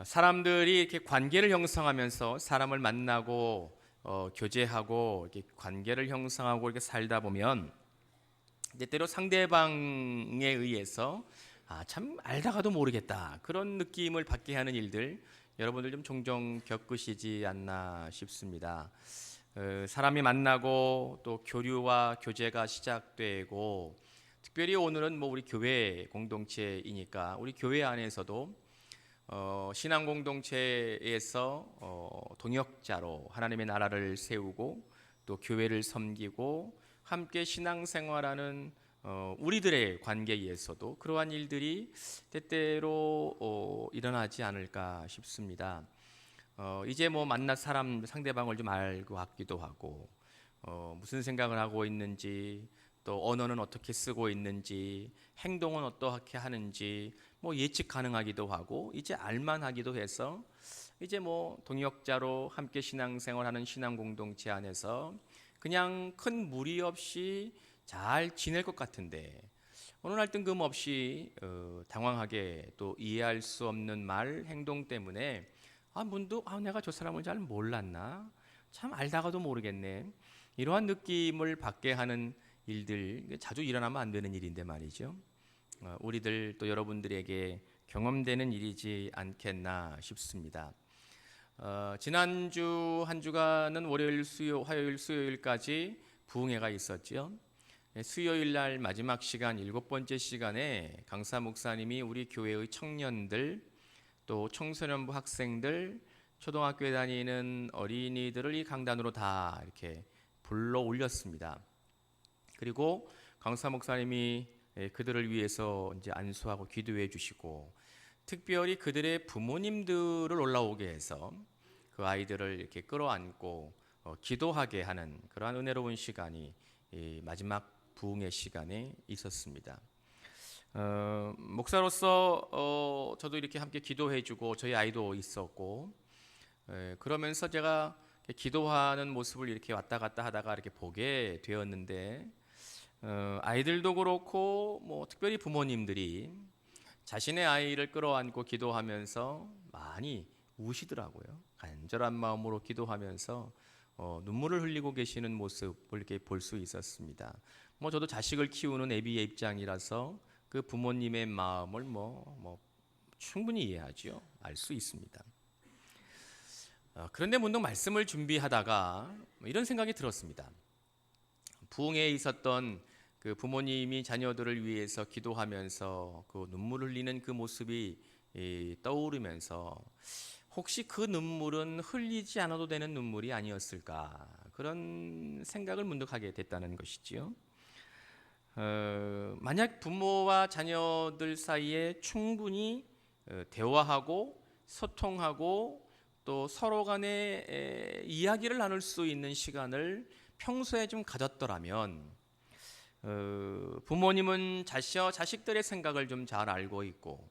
사람들이 이렇게 관계를 형성하면서 사람을 만나고 교제하고 이렇게 관계를 형성하고 이렇게 살다 보면 이제 때로 상대방에 의해서 참 알다가도 모르겠다 그런 느낌을 받게 하는 일들 여러분들 좀 종종 겪으시지 않나 싶습니다. 사람이 만나고 또 교류와 교제가 시작되고 특별히 오늘은 뭐 우리 교회 공동체이니까 우리 교회 안에서도 신앙 공동체에서 동역자로 하나님의 나라를 세우고 또 교회를 섬기고 함께 신앙생활하는 우리들의 관계에서도 그러한 일들이 때때로 일어나지 않을까 싶습니다. 이제 뭐 만날 사람 상대방을 좀 알고 같기도 하고 무슨 생각을 하고 있는지 또 언어는 어떻게 쓰고 있는지 행동은 어떻게 하는지 뭐 예측 가능하기도 하고 이제 알만하기도 해서 이제 뭐 동역자로 함께 신앙생활하는 신앙 공동체 안에서 그냥 큰 무리 없이 잘 지낼 것 같은데 어느 날 뜬금없이 당황하게 또 이해할 수 없는 말 행동 때문에 문득 내가 저 사람을 잘 몰랐나 참 알다가도 모르겠네 이러한 느낌을 받게 하는 일들 자주 일어나면 안 되는 일인데 말이죠. 우리들 또 여러분들에게 경험되는 일이지 않겠나 싶습니다. 지난주 한 주간은 월요일, 화요일, 수요일까지 부흥회가 있었죠. 수요일 날 마지막 시간 7번째 시간에 강사 목사님이 우리 교회의 청년들 또 청소년부 학생들 초등학교에 다니는 어린이들을 이 강단으로 다 이렇게 불러 올렸습니다. 그리고 강사 목사님이 그들을 위해서 이제 안수하고 기도해 주시고 특별히 그들의 부모님들을 올라오게 해서 그 아이들을 이렇게 끌어안고 기도하게 하는 그러한 은혜로운 시간이 마지막 부흥의 시간에 있었습니다. 목사로서 저도 이렇게 함께 기도해주고 저희 아이도 있었고 그러면서 제가 기도하는 모습을 이렇게 왔다 갔다 하다가 이렇게 보게 되었는데 아이들도 그렇고 뭐 특별히 부모님들이 자신의 아이를 끌어안고 기도하면서 많이 우시더라고요. 간절한 마음으로 기도하면서 눈물을 흘리고 계시는 모습을 이렇게 볼 수 있었습니다. 뭐 저도 자식을 키우는 애비의 입장이라서 그 부모님의 마음을 뭐 충분히 이해하죠. 알 수 있습니다. 그런데 문득 말씀을 준비하다가 이런 생각이 들었습니다. 부흥회에 있었던 그 부모님이 자녀들을 위해서 기도하면서 그 눈물 흘리는 그 모습이 떠오르면서 혹시 그 눈물은 흘리지 않아도 되는 눈물이 아니었을까 그런 생각을 문득 하게 됐다는 것이지요. 만약 부모와 자녀들 사이에 충분히 대화하고 소통하고 또 서로 간에 이야기를 나눌 수 있는 시간을 평소에 좀 가졌더라면 부모님은 자식들의 생각을 좀 잘 알고 있고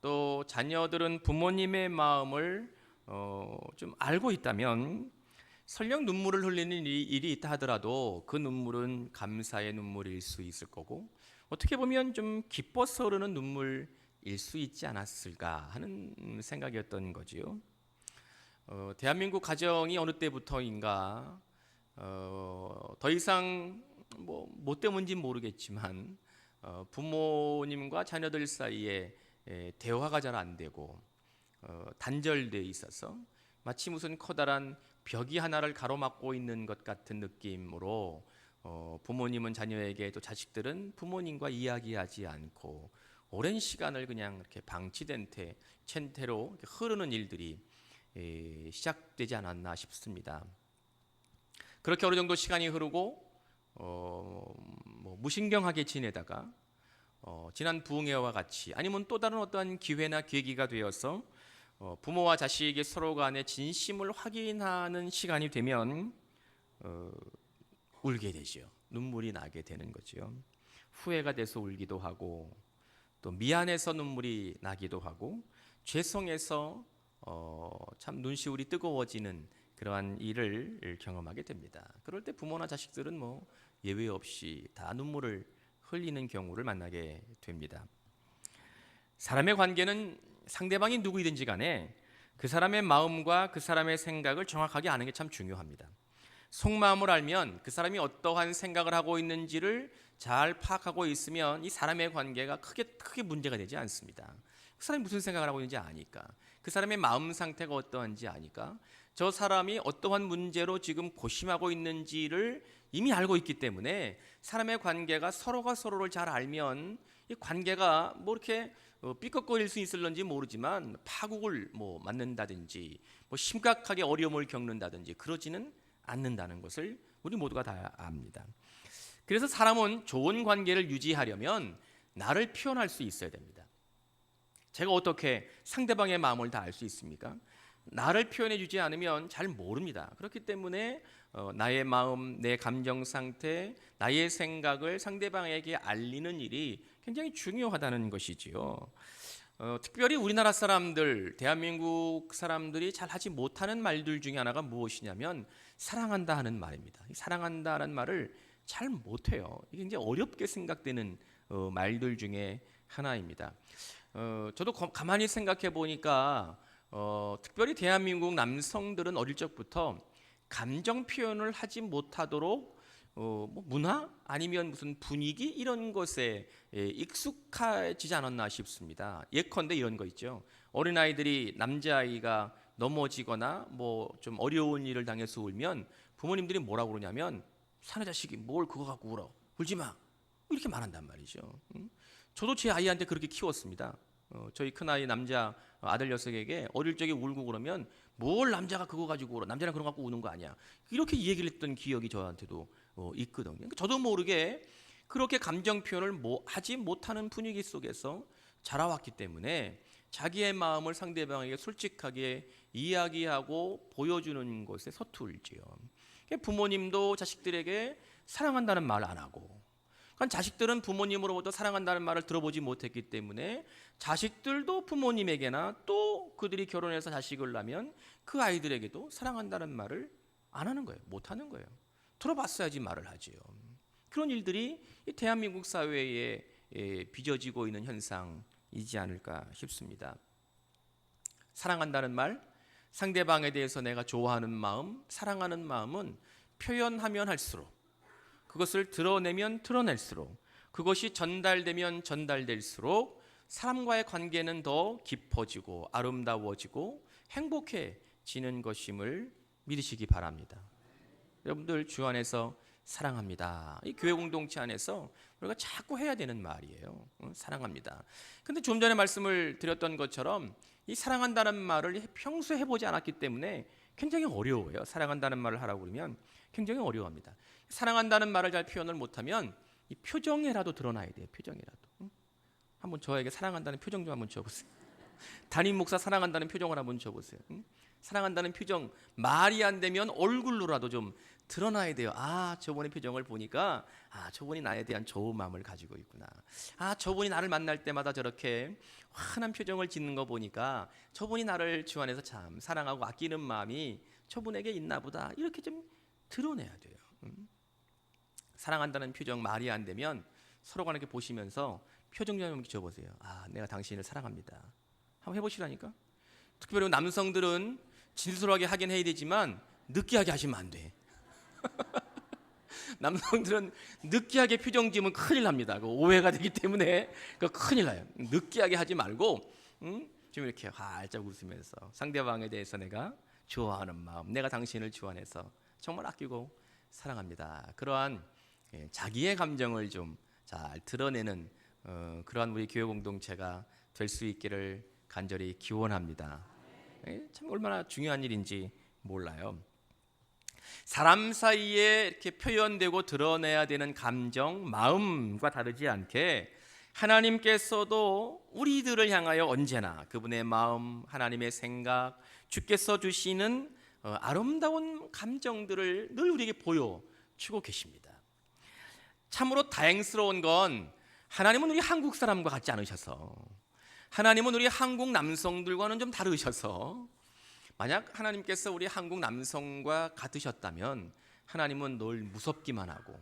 또 자녀들은 부모님의 마음을 좀 알고 있다면 설령 눈물을 흘리는 일이 있다 하더라도 그 눈물은 감사의 눈물일 수 있을 거고 어떻게 보면 좀 기뻐서 흐르는 눈물일 수 있지 않았을까 하는 생각이었던 거지요. 대한민국 가정이 어느 때부터인가 더 이상 뭐 때문인지 모르겠지만 부모님과 자녀들 사이에 대화가 잘 안 되고 단절돼 있어서 마치 무슨 커다란 벽이 하나를 가로막고 있는 것 같은 느낌으로 부모님은 자녀에게 또 자식들은 부모님과 이야기하지 않고 오랜 시간을 그냥 이렇게 방치된 채로 흐르는 일들이 시작되지 않았나 싶습니다. 그렇게 어느 정도 시간이 흐르고 뭐 무신경하게 지내다가 지난 부흥회와 같이 아니면 또 다른 어떠한 기회나 계기가 되어서 부모와 자식이 서로 간의 진심을 확인하는 시간이 되면 울게 되죠. 눈물이 나게 되는 거죠. 후회가 돼서 울기도 하고 또 미안해서 눈물이 나기도 하고 죄송해서 참 눈시울이 뜨거워지는 그러한 일을 경험하게 됩니다. 그럴 때 부모나 자식들은 뭐 예외 없이 다 눈물을 흘리는 경우를 만나게 됩니다. 사람의 관계는 상대방이 누구이든지 간에 그 사람의 마음과 그 사람의 생각을 정확하게 아는 게 참 중요합니다. 속마음을 알면 그 사람이 어떠한 생각을 하고 있는지를 잘 파악하고 있으면 이 사람의 관계가 크게 문제가 되지 않습니다. 그 사람이 무슨 생각을 하고 있는지 아니까, 그 사람의 마음 상태가 어떠한지 아니까, 저 사람이 어떠한 문제로 지금 고심하고 있는지를 이미 알고 있기 때문에 사람의 관계가 서로가 서로를 잘 알면 이 관계가 뭐 이렇게 삐걱거릴 수 있을런지 모르지만 파국을 맞는다든지 심각하게 어려움을 겪는다든지 그러지는 않는다는 것을 우리 모두가 다 압니다. 그래서 사람은 좋은 관계를 유지하려면 나를 표현할 수 있어야 됩니다. 제가 어떻게 상대방의 마음을 다 알 수 있습니까? 나를 표현해 주지 않으면 잘 모릅니다. 그렇기 때문에 나의 마음, 내 감정 상태, 나의 생각을 상대방에게 알리는 일이 굉장히 중요하다는 것이지요. 특별히 우리나라 사람들, 대한민국 사람들이 잘 하지 못하는 말들 중에 하나가 무엇이냐면 사랑한다 하는 말입니다. 사랑한다 하는 말을 잘 못해요. 이게 굉장히 어렵게 생각되는 말들 중에 하나입니다. 저도 가만히 생각해 보니까 특별히 대한민국 남성들은 어릴 적부터 감정 표현을 하지 못하도록 문화 아니면 무슨 분위기 이런 것에 익숙해지지 않았나 싶습니다. 예컨대 이런 거 있죠. 어린아이들이 남자아이가 넘어지거나 좀 어려운 일을 당해서 울면 부모님들이 뭐라고 그러냐면 사내 자식이 뭘 그거 갖고 울어, 울지 마, 이렇게 말한단 말이죠. 저도 제 아이한테 그렇게 키웠습니다. 저희 큰아이 남자 아들 녀석에게 어릴 적에 울고 그러면 뭘 남자가 그거 가지고 울어, 남자는 그런 거 갖고 우는 거 아니야, 이렇게 얘기를 했던 기억이 저한테도 있거든요. 그러니까 저도 모르게 그렇게 감정 표현을 하지 못하는 분위기 속에서 자라왔기 때문에 자기의 마음을 상대방에게 솔직하게 이야기하고 보여주는 것에 서툴지요. 부모님도 자식들에게 사랑한다는 말 안 하고, 그러니까 자식들은 부모님으로부터 사랑한다는 말을 들어보지 못했기 때문에 자식들도 부모님에게나 또 그들이 결혼해서 자식을 낳으면 그 아이들에게도 사랑한다는 말을 안 하는 거예요. 못 하는 거예요. 들어봤어야지 말을 하지요. 그런 일들이 이 대한민국 사회에 빚어지고 있는 현상이지 않을까 싶습니다. 사랑한다는 말, 상대방에 대해서 내가 좋아하는 마음, 사랑하는 마음은 표현하면 할수록, 그것을 드러내면 드러낼수록, 그것이 전달되면 전달될수록 사람과의 관계는 더 깊어지고 아름다워지고 행복해지는 것임을 믿으시기 바랍니다. 여러분들 주 안에서 사랑합니다. 이 교회 공동체 안에서 우리가 자꾸 해야 되는 말이에요. 사랑합니다. 근데 좀 전에 말씀을 드렸던 것처럼 이 사랑한다는 말을 평소에 해보지 않았기 때문에 굉장히 어려워요. 사랑한다는 말을 하라고 그러면 굉장히 어려워합니다. 사랑한다는 말을 잘 표현을 못하면 이 표정에라도 드러나야 돼요. 표정이라도. 한번 저에게 사랑한다는 표정 좀 한번 줘보세요. 담임 목사 사랑한다는 표정을 한번 줘보세요. 사랑한다는 표정 말이 안 되면 얼굴로라도 좀 드러나야 돼요. 아, 저분의 표정을 보니까 저분이 나에 대한 좋은 마음을 가지고 있구나. 저분이 나를 만날 때마다 저렇게 환한 표정을 짓는 거 보니까 저분이 나를 주 안에서 참 사랑하고 아끼는 마음이 저분에게 있나 보다. 이렇게 좀 드러내야 돼요. 사랑한다는 표정 말이 안 되면 서로가 이렇게 보시면서 표정 좀 이렇게 줘보세요. 내가 당신을 사랑합니다. 한번 해보시라니까. 특별히 남성들은 진솔하게 하긴 해야 되지만 느끼하게 하시면 안 돼. 남성들은 느끼하게 표정 지으면 큰일 납니다. 오해가 되기 때문에 큰일 나요. 느끼하게 하지 말고 좀 이렇게 활짝 웃으면서 상대방에 대해서 내가 좋아하는 마음, 내가 당신을 주 안에서 정말 아끼고 사랑합니다. 그러한 자기의 감정을 좀 잘 드러내는 그러한 우리 교회 공동체가 될 수 있기를 간절히 기원합니다. 참 얼마나 중요한 일인지 몰라요. 사람 사이에 이렇게 표현되고 드러내야 되는 감정, 마음과 다르지 않게 하나님께서도 우리들을 향하여 언제나 그분의 마음, 하나님의 생각, 주께서 주시는 아름다운 감정들을 늘 우리에게 보여주고 계십니다. 참으로 다행스러운 건 하나님은 우리 한국 사람과 같지 않으셔서, 하나님은 우리 한국 남성들과는 좀 다르셔서, 만약 하나님께서 우리 한국 남성과 같으셨다면 하나님은 늘 무섭기만 하고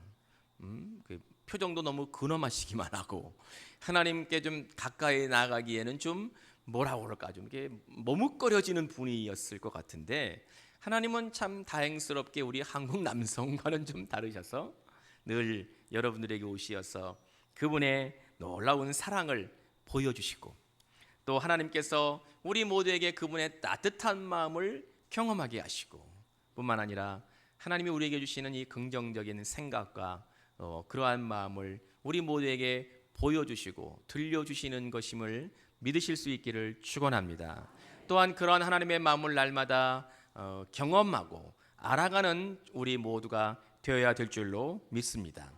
그 표정도 너무 근엄하시기만 하고 하나님께 좀 가까이 나가기에는 좀 뭐라고 그럴까 좀 이게 머뭇거려지는 분이었을 것 같은데 하나님은 참 다행스럽게 우리 한국 남성과는 좀 다르셔서 늘 여러분들에게 오시어서 그분의 놀라운 사랑을 보여주시고 또 하나님께서 우리 모두에게 그분의 따뜻한 마음을 경험하게 하시고 뿐만 아니라 하나님이 우리에게 주시는 이 긍정적인 생각과 그러한 마음을 우리 모두에게 보여주시고 들려주시는 것임을 믿으실 수 있기를 축원합니다. 또한 그러한 하나님의 마음을 날마다 경험하고 알아가는 우리 모두가 되어야 될 줄로 믿습니다.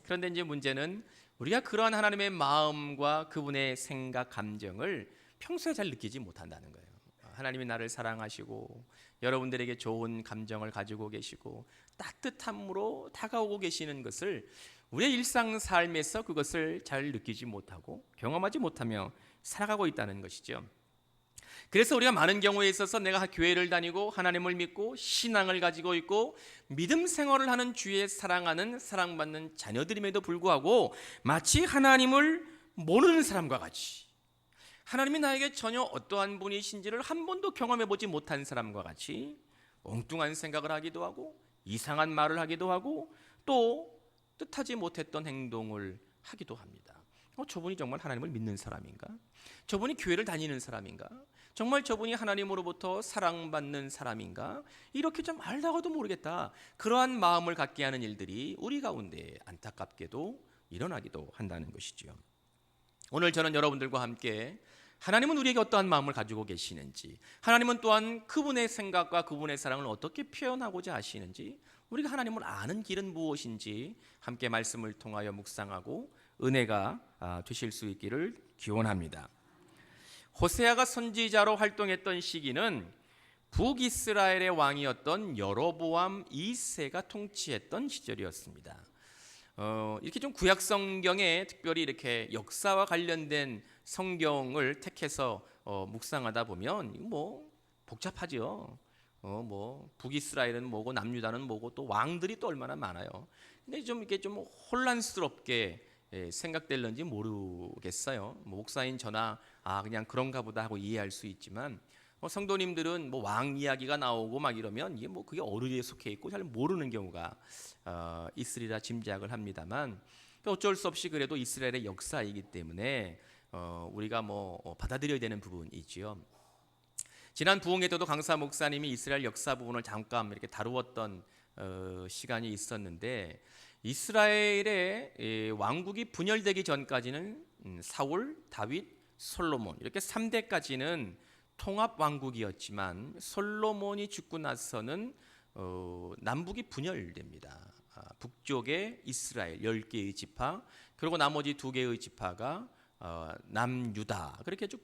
그런데 이제 문제는 우리가 그러한 하나님의 마음과 그분의 생각, 감정을 평소에 잘 느끼지 못한다는 거예요. 하나님이 나를 사랑하시고 여러분들에게 좋은 감정을 가지고 계시고 따뜻함으로 다가오고 계시는 것을 우리의 일상 삶에서 그것을 잘 느끼지 못하고 경험하지 못하며 살아가고 있다는 것이죠. 그래서 우리가 많은 경우에 있어서 내가 교회를 다니고 하나님을 믿고 신앙을 가지고 있고 믿음 생활을 하는 주의 사랑하는 사랑받는 자녀들임에도 불구하고 마치 하나님을 모르는 사람과 같이 하나님이 나에게 전혀 어떠한 분이신지를 한 번도 경험해 보지 못한 사람과 같이 엉뚱한 생각을 하기도 하고 이상한 말을 하기도 하고 또 뜻하지 못했던 행동을 하기도 합니다. 저분이 정말 하나님을 믿는 사람인가? 저분이 교회를 다니는 사람인가? 정말 저분이 하나님으로부터 사랑받는 사람인가? 이렇게 좀 알다가도 모르겠다. 그러한 마음을 갖게 하는 일들이 우리 가운데 안타깝게도 일어나기도 한다는 것이지요. 오늘 저는 여러분들과 함께 하나님은 우리에게 어떠한 마음을 가지고 계시는지, 하나님은 또한 그분의 생각과 그분의 사랑을 어떻게 표현하고자 하시는지, 우리가 하나님을 아는 길은 무엇인지 함께 말씀을 통하여 묵상하고 은혜가 되실 수 있기를 기원합니다. 호세아가 선지자로 활동했던 시기는 북이스라엘의 왕이었던 여로보암 2세가 통치했던 시절이었습니다. 이렇게 좀 구약 성경에 특별히 이렇게 역사와 관련된 성경을 택해서 묵상하다 보면 뭐 복잡하죠. 뭐 북이스라엘은 뭐고 남유다는 뭐고 또 왕들이 또 얼마나 많아요. 근데 좀 이렇게 좀 혼란스럽게 생각될는지 모르겠어요. 목사인 저나 그냥 그런가 보다 하고 이해할 수 있지만 성도님들은 뭐 왕 이야기가 나오고 막 이러면 이게 뭐 그게 어류에 속해 있고 잘 모르는 경우가 있으리라 짐작을 합니다만 어쩔 수 없이 그래도 이스라엘의 역사이기 때문에 우리가 뭐 받아들여야 되는 부분이지요. 지난 부흥회 때도 강사 목사님이 이스라엘 역사 부분을 잠깐 이렇게 다루었던 시간이 있었는데 이스라엘의 왕국이 분열되기 전까지는 사울, 다윗, 솔로몬 이렇게 3대까지는 통합 왕국이었지만 솔로몬이 죽고 나서는 남북이 분열됩니다. 북쪽에 이스라엘 10개의 지파 그리고 나머지 2개의 지파가 남유다 그렇게 좀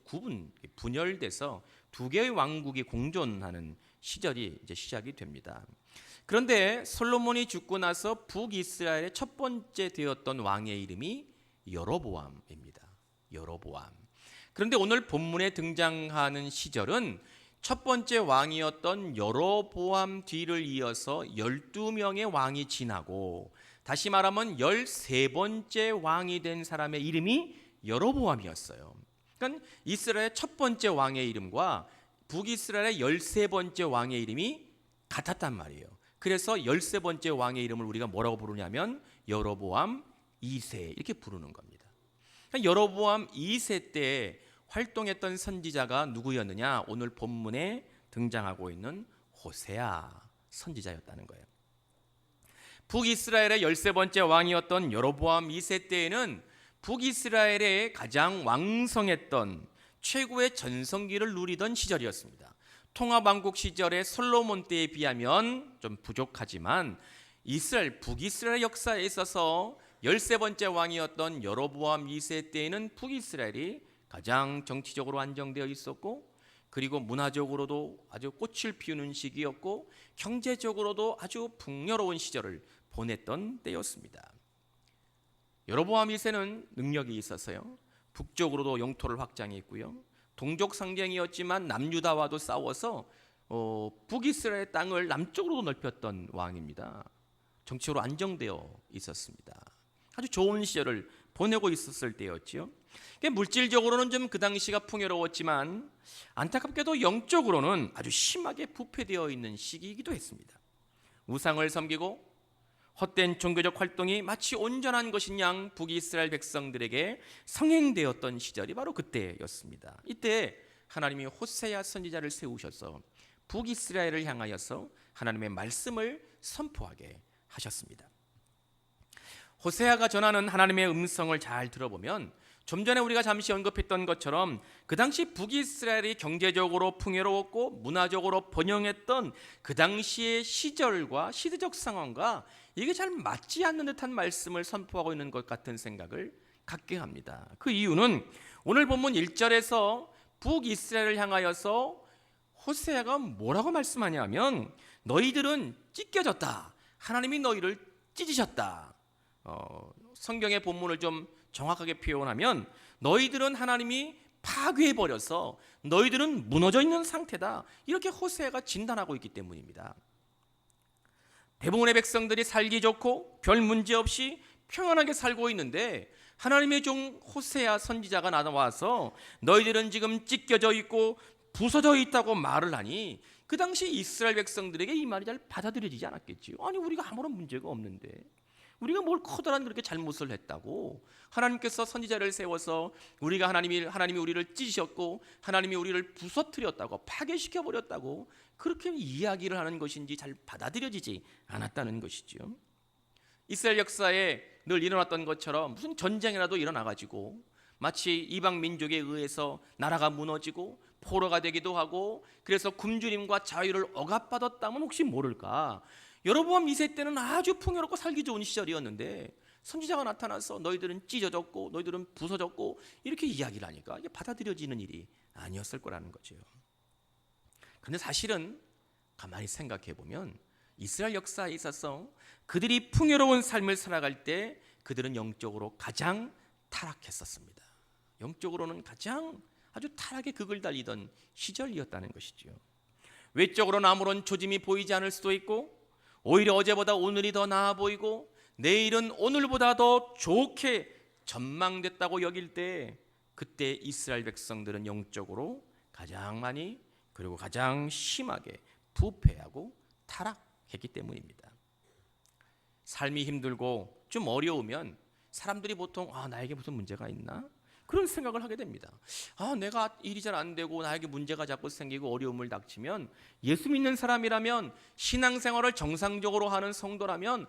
분열돼서 2개의 왕국이 공존하는 시절이 이제 시작이 됩니다. 그런데 솔로몬이 죽고 나서 북이스라엘의 첫 번째 되었던 왕의 이름이 여로보암입니다. 여로보암. 그런데 오늘 본문에 등장하는 시절은 첫 번째 왕이었던 여로보암 뒤를 이어서 12명의 왕이 지나고 다시 말하면 13번째 왕이 된 사람의 이름이 여로보암이었어요. 그러니까 이스라엘 첫 번째 왕의 이름과 북이스라엘의 13번째 왕의 이름이 같았단 말이에요. 그래서 13번째 왕의 이름을 우리가 뭐라고 부르냐면 여로보암 2세 이렇게 부르는 겁니다. 그러니까 여로보암 2세 때 활동했던 선지자가 누구였느냐? 오늘 본문에 등장하고 있는 호세아 선지자였다는 거예요. 북이스라엘의 13번째 왕이었던 여로보암 2세 때에는 북이스라엘의 가장 왕성했던 최고의 전성기를 누리던 시절이었습니다. 통합왕국 시절의 솔로몬 때에 비하면 좀 부족하지만 북이스라엘 역사에 있어서 13번째 왕이었던 여로보암 2세 때에는 북이스라엘이 가장 정치적으로 안정되어 있었고 그리고 문화적으로도 아주 꽃을 피우는 시기였고 경제적으로도 아주 풍요로운 시절을 보냈던 때였습니다. 여로보암 2세는 능력이 있어서요. 북쪽으로도 영토를 확장했고요. 동족 상경이었지만 남유다와도 싸워서 북이스라엘 땅을 남쪽으로 넓혔던 왕입니다. 정치적으로 안정되어 있었습니다. 아주 좋은 시절을 보내고 있었을 때였지요. 물질적으로는 좀 그 당시가 풍요로웠지만 안타깝게도 영적으로는 아주 심하게 부패되어 있는 시기이기도 했습니다. 우상을 섬기고 헛된 종교적 활동이 마치 온전한 것인 양 북이스라엘 백성들에게 성행되었던 시절이 바로 그때였습니다. 이때 하나님이 호세아 선지자를 세우셔서 북이스라엘을 향하여서 하나님의 말씀을 선포하게 하셨습니다. 호세아가 전하는 하나님의 음성을 잘 들어보면 좀 전에 우리가 잠시 언급했던 것처럼 그 당시 북이스라엘이 경제적으로 풍요로웠고 문화적으로 번영했던 그 당시의 시절과 시대적 상황과 이게 잘 맞지 않는 듯한 말씀을 선포하고 있는 것 같은 생각을 갖게 합니다. 그 이유는 오늘 본문 1절에서 북이스라엘을 향하여서 호세아가 뭐라고 말씀하냐면 너희들은 찢겨졌다. 하나님이 너희를 찢으셨다. 성경의 본문을 좀 정확하게 표현하면 너희들은 하나님이 파괴해버려서 너희들은 무너져 있는 상태다. 이렇게 호세아가 진단하고 있기 때문입니다. 대부분의 백성들이 살기 좋고 별 문제 없이 평안하게 살고 있는데 하나님의 종 호세아 선지자가 나와서 너희들은 지금 찢겨져 있고 부서져 있다고 말을 하니 그 당시 이스라엘 백성들에게 이 말이 잘 받아들여지지 않았겠지요. 아니 우리가 아무런 문제가 없는데 우리가 뭘 커다란 그렇게 잘못을 했다고 하나님께서 선지자를 세워서 우리가 하나님이 우리를 찢으셨고 하나님이 우리를 부서뜨렸다고 파괴시켜 버렸다고 그렇게 이야기를 하는 것인지 잘 받아들여지지 않았다는 것이죠. 이스라엘 역사에 늘 일어났던 것처럼 무슨 전쟁이라도 일어나가지고 마치 이방 민족에 의해서 나라가 무너지고 포로가 되기도 하고 그래서 굶주림과 자유를 억압받았다면 혹시 모를까. 여로보암 2세 때는 아주 풍요롭고 살기 좋은 시절이었는데 선지자가 나타나서 너희들은 찢어졌고 너희들은 부서졌고 이렇게 이야기를 하니까 이게 받아들여지는 일이 아니었을 거라는 거죠. 그런데 사실은 가만히 생각해 보면 이스라엘 역사에 있어서 그들이 풍요로운 삶을 살아갈 때 그들은 영적으로 가장 타락했었습니다. 영적으로는 가장 아주 타락의 극을 달리던 시절이었다는 것이죠. 외적으로는 아무런 조짐이 보이지 않을 수도 있고 오히려 어제보다 오늘이 더 나아 보이고 내일은 오늘보다 더 좋게 전망됐다고 여길 때 그때 이스라엘 백성들은 영적으로 가장 많이 그리고 가장 심하게 부패하고 타락했기 때문입니다. 삶이 힘들고 좀 어려우면 사람들이 보통 나에게 무슨 문제가 있나? 그런 생각을 하게 됩니다. 내가 일이 잘 안 되고 나에게 문제가 자꾸 생기고 어려움을 닥치면 예수 믿는 사람이라면 신앙생활을 정상적으로 하는 성도라면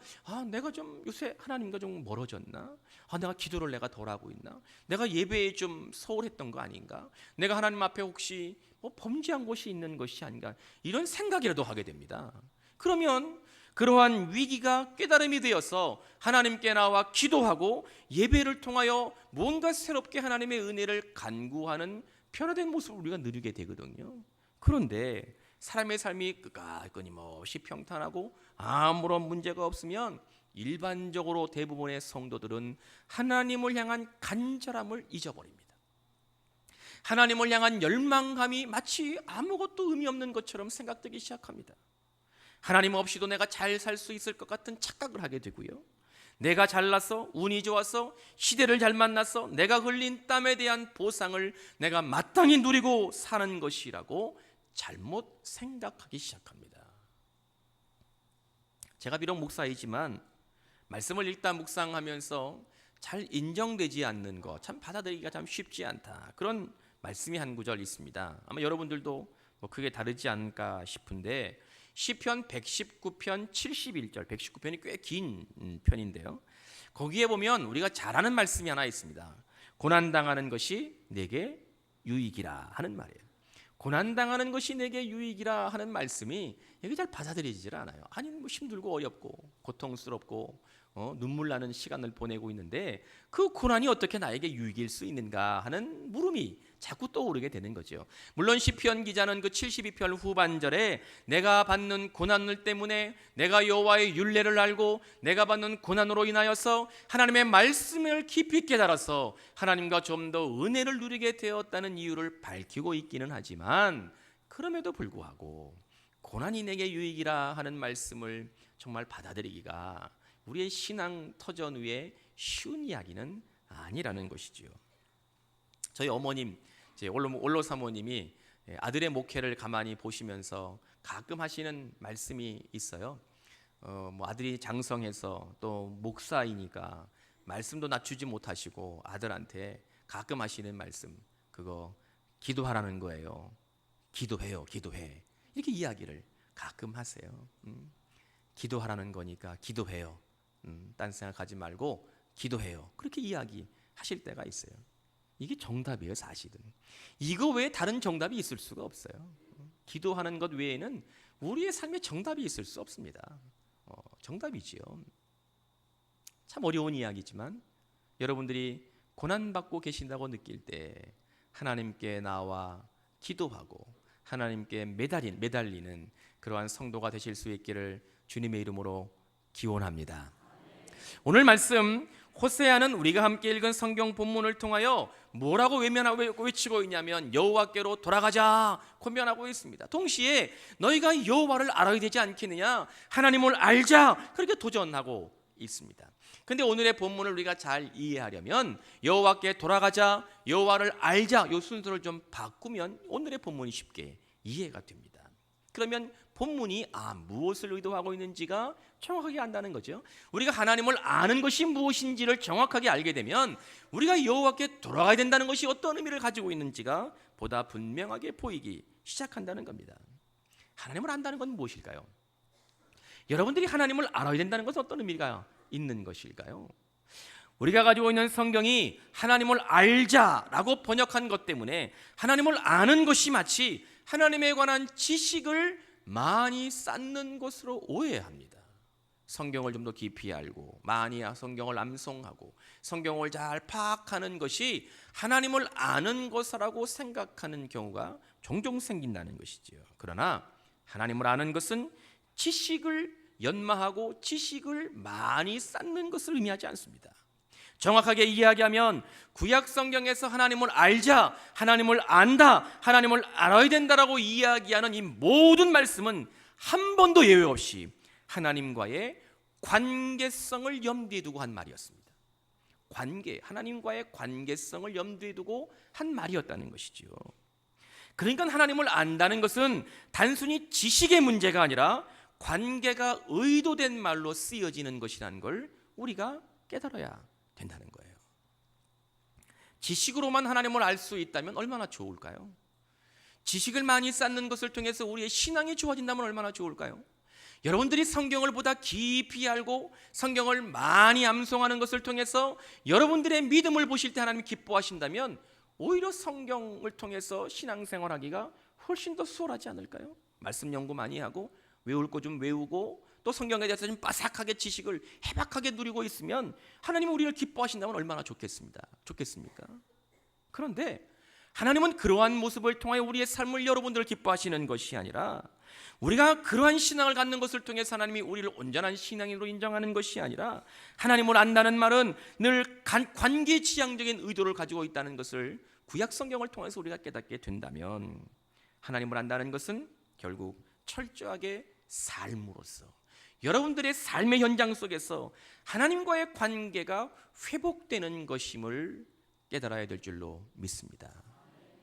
내가 좀 요새 하나님과 좀 멀어졌나? 내가 기도를 내가 덜 하고 있나? 내가 예배에 좀 소홀했던 거 아닌가? 내가 하나님 앞에 혹시 범죄한 것이 있는 것이 아닌가? 이런 생각이라도 하게 됩니다. 그러면 그러한 위기가 깨달음이 되어서 하나님께 나와 기도하고 예배를 통하여 뭔가 새롭게 하나님의 은혜를 간구하는 변화된 모습을 우리가 누리게 되거든요. 그런데 사람의 삶이 끊임없이 평탄하고 아무런 문제가 없으면 일반적으로 대부분의 성도들은 하나님을 향한 간절함을 잊어버립니다. 하나님을 향한 열망감이 마치 아무것도 의미 없는 것처럼 생각되기 시작합니다. 하나님 없이도 내가 잘 살 수 있을 것 같은 착각을 하게 되고요. 내가 잘나서 운이 좋아서 시대를 잘 만나서 내가 흘린 땀에 대한 보상을 내가 마땅히 누리고 사는 것이라고 잘못 생각하기 시작합니다. 제가 비록 목사이지만 말씀을 읽다 묵상하면서 잘 인정되지 않는 것, 참 받아들이기가 참 쉽지 않다. 그런 말씀이 한 구절 있습니다. 아마 여러분들도 크게 다르지 않을까 싶은데 시편 119편 71절, 119편이 꽤 긴 편인데요. 거기에 보면 우리가 잘 아는 말씀이 하나 있습니다. 고난당하는 것이 내게 유익이라 하는 말이에요. 고난당하는 것이 내게 유익이라 하는 말씀이 이게 잘 받아들여지질 않아요. 아니 힘들고 어렵고 고통스럽고 눈물 나는 시간을 보내고 있는데 그 고난이 어떻게 나에게 유익일 수 있는가 하는 물음이 자꾸 떠오르게 되는 거죠. 물론 시편 기자는 그 72편 후반절에 내가 받는 고난을 때문에 내가 여호와의 율례를 알고 내가 받는 고난으로 인하여서 하나님의 말씀을 깊이 깨달아서 하나님과 좀 더 은혜를 누리게 되었다는 이유를 밝히고 있기는 하지만 그럼에도 불구하고 고난이 내게 유익이라 하는 말씀을 정말 받아들이기가 우리의 신앙 터전 위에 쉬운 이야기는 아니라는 것이지요. 저희 어머님, 이제 원로 사모님이 아들의 목회를 가만히 보시면서 가끔 하시는 말씀이 있어요. 뭐 아들이 장성해서 또 목사이니까 말씀도 낮추지 못하시고 아들한테 가끔 하시는 말씀, 그거 기도하라는 거예요. 기도해요, 기도해. 이렇게 이야기를 가끔 하세요. 기도하라는 거니까 기도해요. 딴 생각하지 말고 기도해요. 그렇게 이야기하실 때가 있어요. 이게 정답이에요, 사실은. 이거 외에 다른 정답이 있을 수가 없어요. 기도하는 것 외에는 우리의 삶에 정답이 있을 수 없습니다. 정답이지요. 참 어려운 이야기지만 여러분들이 고난받고 계신다고 느낄 때 하나님께 나와 기도하고 하나님께 매달리는 그러한 성도가 되실 수 있기를 주님의 이름으로 기원합니다. 오늘 말씀 호세아는 우리가 함께 읽은 성경 본문을 통하여 뭐라고 외치고 있냐면 여호와께로 돌아가자 권면하고 있습니다. 동시에 너희가 여호와를 알아야 되지 않겠느냐, 하나님을 알자, 그렇게 도전하고 있습니다. 근데 오늘의 본문을 우리가 잘 이해하려면 여호와께 돌아가자, 여호와를 알자, 이 순서를 좀 바꾸면 오늘의 본문이 쉽게 이해가 됩니다. 그러면 본문이 무엇을 의도하고 있는지가 정확하게 안다는 거죠. 우리가 하나님을 아는 것이 무엇인지를 정확하게 알게 되면 우리가 여호와께 돌아가야 된다는 것이 어떤 의미를 가지고 있는지가 보다 분명하게 보이기 시작한다는 겁니다. 하나님을 안다는 건 무엇일까요? 여러분들이 하나님을 알아야 된다는 것은 어떤 의미가 있는 것일까요? 우리가 가지고 있는 성경이 하나님을 알자라고 번역한 것 때문에 하나님을 아는 것이 마치 하나님에 관한 지식을 많이 쌓는 것으로 오해합니다. 성경을 좀 더 깊이 알고 많이 성경을 암송하고 성경을 잘 파악하는 것이 하나님을 아는 것이라고 생각하는 경우가 종종 생긴다는 것이지요. 그러나 하나님을 아는 것은 지식을 연마하고 지식을 많이 쌓는 것을 의미하지 않습니다. 정확하게 이야기하면 구약 성경에서 하나님을 알자, 하나님을 안다, 하나님을 알아야 된다라고 이야기하는 이 모든 말씀은 한 번도 예외 없이 하나님과의 관계성을 염두에 두고 한 말이었습니다. 하나님과의 관계성을 염두에 두고 한 말이었다는 것이지요. 그러니까 하나님을 안다는 것은 단순히 지식의 문제가 아니라 관계가 의도된 말로 쓰여지는 것이라는 걸 우리가 깨달아야 된다는 거예요. 지식으로만 하나님을 알 수 있다면 얼마나 좋을까요? 지식을 많이 쌓는 것을 통해서 우리의 신앙이 좋아진다면 얼마나 좋을까요? 여러분들이 성경을 보다 깊이 알고 성경을 많이 암송하는 것을 통해서 여러분들의 믿음을 보실 때 하나님이 기뻐하신다면 오히려 성경을 통해서 신앙생활하기가 훨씬 더 수월하지 않을까요? 말씀 연구 많이 하고 외울 거 좀 외우고 또 성경에 대해서 좀 빠삭하게 지식을 해박하게 누리고 있으면 하나님은 우리를 기뻐하신다면 얼마나 좋겠습니까? 그런데 하나님은 그러한 모습을 통하여 우리의 삶을 여러분들을 기뻐하시는 것이 아니라 우리가 그러한 신앙을 갖는 것을 통해서 하나님이 우리를 온전한 신앙인으로 인정하는 것이 아니라 하나님을 안다는 말은 늘 관계지향적인 의도를 가지고 있다는 것을 구약 성경을 통해서 우리가 깨닫게 된다면 하나님을 안다는 것은 결국 철저하게 삶으로서 여러분들의 삶의 현장 속에서 하나님과의 관계가 회복되는 것임을 깨달아야 될 줄로 믿습니다.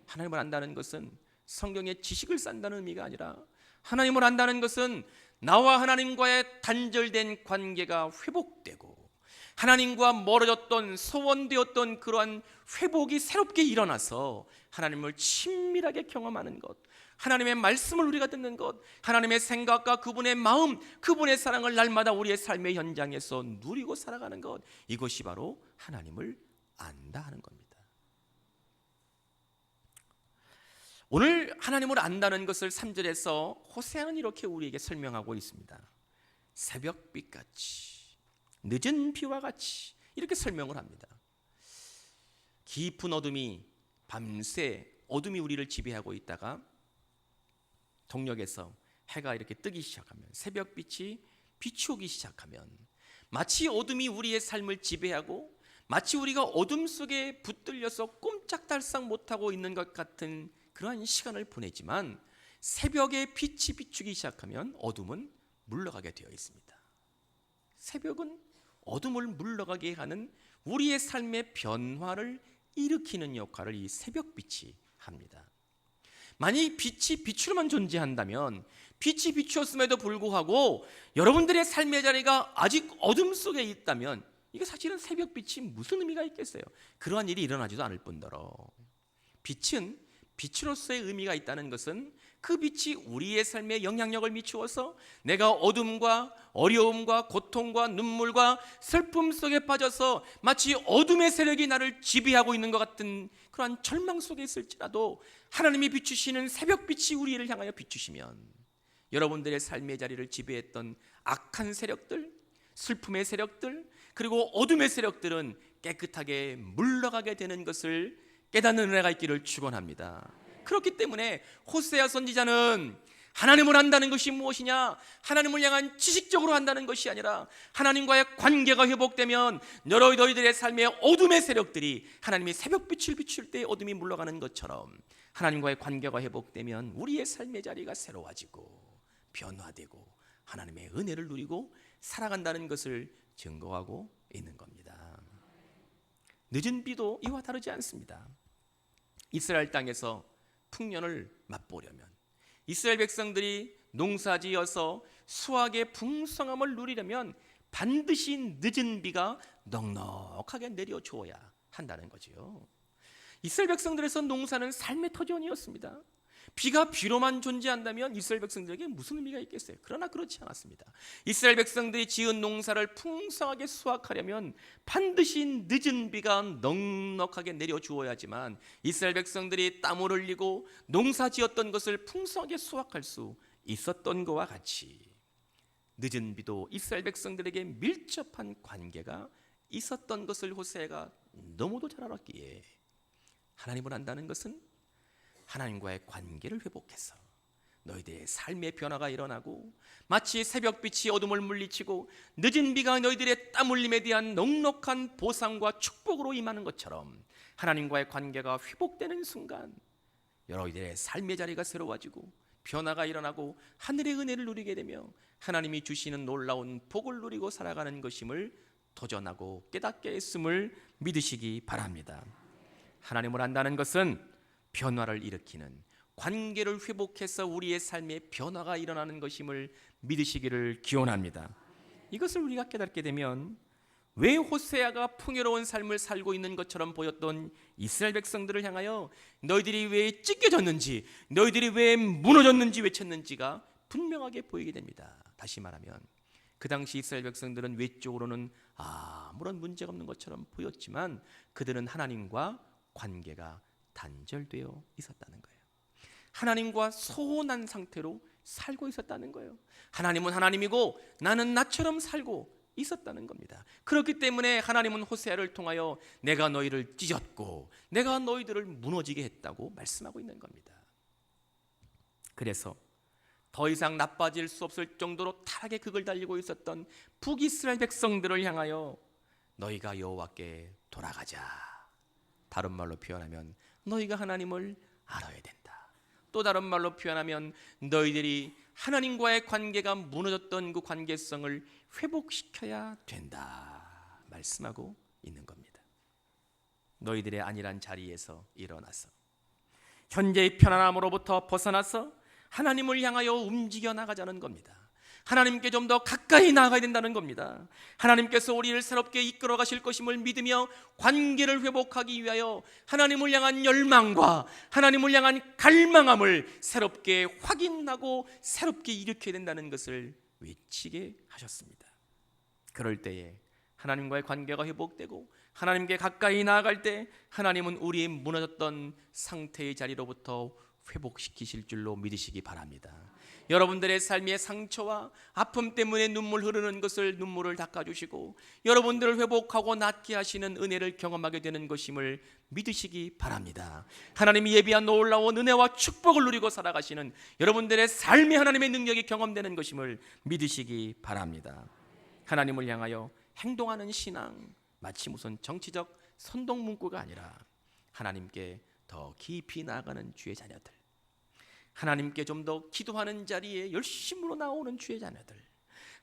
하나님을 안다는 것은 성경의 지식을 쌓는다는 의미가 아니라 하나님을 안다는 것은 나와 하나님과의 단절된 관계가 회복되고 하나님과 멀어졌던 소원되었던 그러한 회복이 새롭게 일어나서 하나님을 친밀하게 경험하는 것, 하나님의 말씀을 우리가 듣는 것, 하나님의 생각과 그분의 마음, 그분의 사랑을 날마다 우리의 삶의 현장에서 누리고 살아가는 것, 이것이 바로 하나님을 안다 하는 겁니다. 오늘 하나님을 안다는 것을 3절에서 호세아는 이렇게 우리에게 설명하고 있습니다. 새벽빛같이, 늦은 비와 같이 이렇게 설명을 합니다. 깊은 어둠이 밤새 어둠이 우리를 지배하고 있다가 동력에서 해가 이렇게 뜨기 시작하면, 새벽빛이 비추기 시작하면 마치 어둠이 우리의 삶을 지배하고 마치 우리가 어둠 속에 붙들려서 꼼짝달싹 못하고 있는 것 같은 그러한 시간을 보내지만 새벽에 빛이 비추기 시작하면 어둠은 물러가게 되어 있습니다. 새벽은 어둠을 물러가게 하는 우리의 삶의 변화를 일으키는 역할을 이 새벽빛이 합니다. 만약 빛이 빛으로만 존재한다면, 빛이 비추었음에도 불구하고 여러분들의 삶의 자리가 아직 어둠 속에 있다면 이게 사실은 새벽빛이 무슨 의미가 있겠어요? 그러한 일이 일어나지도 않을 뿐더러, 빛은 빛으로서의 의미가 있다는 것은 그 빛이 우리의 삶에 영향력을 미추어서 내가 어둠과 어려움과 고통과 눈물과 슬픔 속에 빠져서 마치 어둠의 세력이 나를 지배하고 있는 것 같은 그러한 절망 속에 있을지라도 하나님이 비추시는 새벽빛이 우리를 향하여 비추시면 여러분들의 삶의 자리를 지배했던 악한 세력들, 슬픔의 세력들, 그리고 어둠의 세력들은 깨끗하게 물러가게 되는 것을 깨닫는 은혜가 있기를 축원합니다. 그렇기 때문에 호세아 선지자는 하나님을 안다는 것이 무엇이냐? 하나님을 향한 지식적으로 한다는 것이 아니라 하나님과의 관계가 회복되면 너희들의 삶의 어둠의 세력들이 하나님이 새벽빛을 비출 때 어둠이 물러가는 것처럼 하나님과의 관계가 회복되면 우리의 삶의 자리가 새로워지고 변화되고 하나님의 은혜를 누리고 살아간다는 것을 증거하고 있는 겁니다. 늦은 비도 이와 다르지 않습니다. 이스라엘 땅에서 풍년을 맛보려면, 이스라엘 백성들이 농사지어서 수확의 풍성함을 누리려면 반드시 늦은 비가 넉넉하게 내려 주어야 한다는 거지요. 이스라엘 백성들에서 농사는 삶의 터전이었습니다. 비가 비로만 존재한다면 이스라엘 백성들에게 무슨 의미가 있겠어요? 그러나 그렇지 않았습니다. 이스라엘 백성들이 지은 농사를 풍성하게 수확하려면 반드시 늦은 비가 넉넉하게 내려 주어야지만 이스라엘 백성들이 땀을 흘리고 농사 지었던 것을 풍성하게 수확할 수 있었던 것과 같이 늦은 비도 이스라엘 백성들에게 밀접한 관계가 있었던 것을 호세아가 너무도 잘 알았기에 하나님을 안다는 것은 하나님과의 관계를 회복해서 너희들의 삶의 변화가 일어나고 마치 새벽빛이 어둠을 물리치고 늦은 비가 너희들의 땀 흘림에 대한 넉넉한 보상과 축복으로 임하는 것처럼 하나님과의 관계가 회복되는 순간 너희들의 삶의 자리가 새로워지고 변화가 일어나고 하늘의 은혜를 누리게 되며 하나님이 주시는 놀라운 복을 누리고 살아가는 것임을 도전하고 깨닫게 했음을 믿으시기 바랍니다. 하나님을 안다는 것은 변화를 일으키는, 관계를 회복해서 우리의 삶에 변화가 일어나는 것임을 믿으시기를 기원합니다. 이것을 우리가 깨닫게 되면 왜 호세아가 풍요로운 삶을 살고 있는 것처럼 보였던 이스라엘 백성들을 향하여 너희들이 왜 찢겨졌는지, 너희들이 왜 무너졌는지 외쳤는지가 분명하게 보이게 됩니다. 다시 말하면 그 당시 이스라엘 백성들은 외적으로는 아무런 문제가 없는 것처럼 보였지만 그들은 하나님과 관계가 단절되어 있었다는 거예요. 하나님과 소원한 상태로 살고 있었다는 거예요. 하나님은 하나님이고 나는 나처럼 살고 있었다는 겁니다. 그렇기 때문에 하나님은 호세아를 통하여 내가 너희를 찢었고 내가 너희들을 무너지게 했다고 말씀하고 있는 겁니다. 그래서 더 이상 나빠질 수 없을 정도로 타락의 극을 달리고 있었던 북이스라엘 백성들을 향하여 너희가 여호와께 돌아가자. 다른 말로 표현하면 너희가 하나님을 알아야 된다. 또 다른 말로 표현하면 너희들이 하나님과의 관계가 무너졌던 그 관계성을 회복시켜야 된다 말씀하고 있는 겁니다. 너희들의 안일한 자리에서 일어나서 현재의 편안함으로부터 벗어나서 하나님을 향하여 움직여 나가자는 겁니다. 하나님께 좀 더 가까이 나아가야 된다는 겁니다. 하나님께서 우리를 새롭게 이끌어 가실 것임을 믿으며 관계를 회복하기 위하여 하나님을 향한 열망과 하나님을 향한 갈망함을 새롭게 확인하고 새롭게 일으켜야 된다는 것을 외치게 하셨습니다. 그럴 때에 하나님과의 관계가 회복되고 하나님께 가까이 나아갈 때 하나님은 우리의 무너졌던 상태의 자리로부터 회복시키실 줄로 믿으시기 바랍니다. 여러분들의 삶의 상처와 아픔 때문에 눈물 흐르는 것을 눈물을 닦아주시고 여러분들을 회복하고 낫게 하시는 은혜를 경험하게 되는 것임을 믿으시기 바랍니다. 하나님이 예비한 놀라운 은혜와 축복을 누리고 살아가시는 여러분들의 삶의 하나님의 능력이 경험되는 것임을 믿으시기 바랍니다. 하나님을 향하여 행동하는 신앙, 마치 무슨 정치적 선동문구가 아니라 하나님께 더 깊이 나아가는 주의 자녀들, 하나님께 좀 더 기도하는 자리에 열심으로 나오는 주의 자녀들,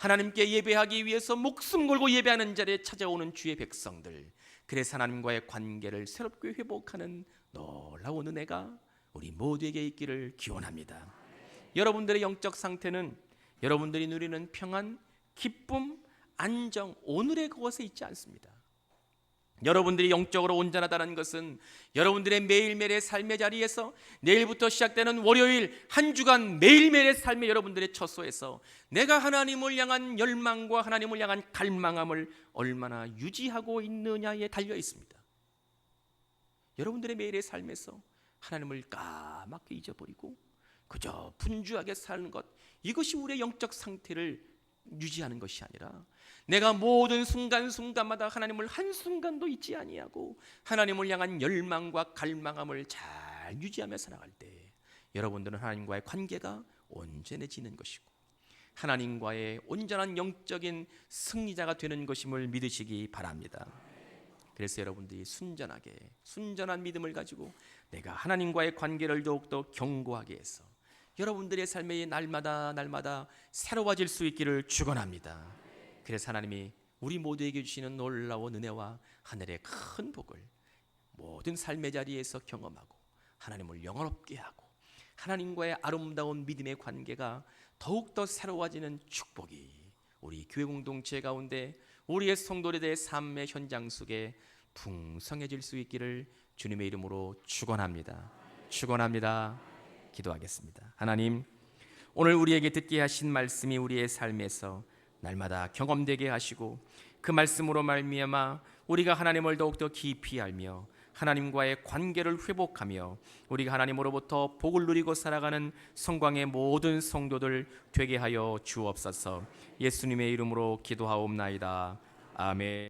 하나님께 예배하기 위해서 목숨 걸고 예배하는 자리에 찾아오는 주의 백성들, 그래서 하나님과의 관계를 새롭게 회복하는 놀라운 은혜가 우리 모두에게 있기를 기원합니다. 여러분들의 영적 상태는 여러분들이 누리는 평안, 기쁨, 안정, 오늘의 그것에 있지 않습니다. 여러분들이 영적으로 온전하다는 것은 여러분들의 매일매일의 삶의 자리에서 내일부터 시작되는 월요일 한 주간 매일매일의 삶의 여러분들의 처소에서 내가 하나님을 향한 열망과 하나님을 향한 갈망함을 얼마나 유지하고 있느냐에 달려 있습니다. 여러분들의 매일의 삶에서 하나님을 까맣게 잊어버리고 그저 분주하게 사는 것, 이것이 우리의 영적 상태를 유지하는 것이 아니라 내가 모든 순간순간마다 하나님을 한순간도 잊지 아니하고 하나님을 향한 열망과 갈망함을 잘 유지하며 살아갈 때 여러분들은 하나님과의 관계가 온전해지는 것이고 하나님과의 온전한 영적인 승리자가 되는 것임을 믿으시기 바랍니다. 그래서 여러분들이 순전한 믿음을 가지고 내가 하나님과의 관계를 더욱더 견고하게 해서 여러분들의 삶의 날마다 새로워질 수 있기를 축원합니다. 그래서 하나님이 우리 모두에게 주시는 놀라운 은혜와 하늘의 큰 복을 모든 삶의 자리에서 경험하고 하나님을 영원롭게 하고 하나님과의 아름다운 믿음의 관계가 더욱더 새로워지는 축복이 우리 교회 공동체 가운데 우리의 성도들의 삶의 현장 속에 풍성해질 수 있기를 주님의 이름으로 축원합니다. 기도하겠습니다. 하나님, 오늘 우리에게 듣게 하신 말씀이 우리의 삶에서 날마다 경험되게 하시고 그 말씀으로 말미암아 우리가 하나님을 더욱더 깊이 알며 하나님과의 관계를 회복하며 우리가 하나님으로부터 복을 누리고 살아가는 성광의 모든 성도들 되게 하여 주옵소서. 예수님의 이름으로 기도하옵나이다. 아멘.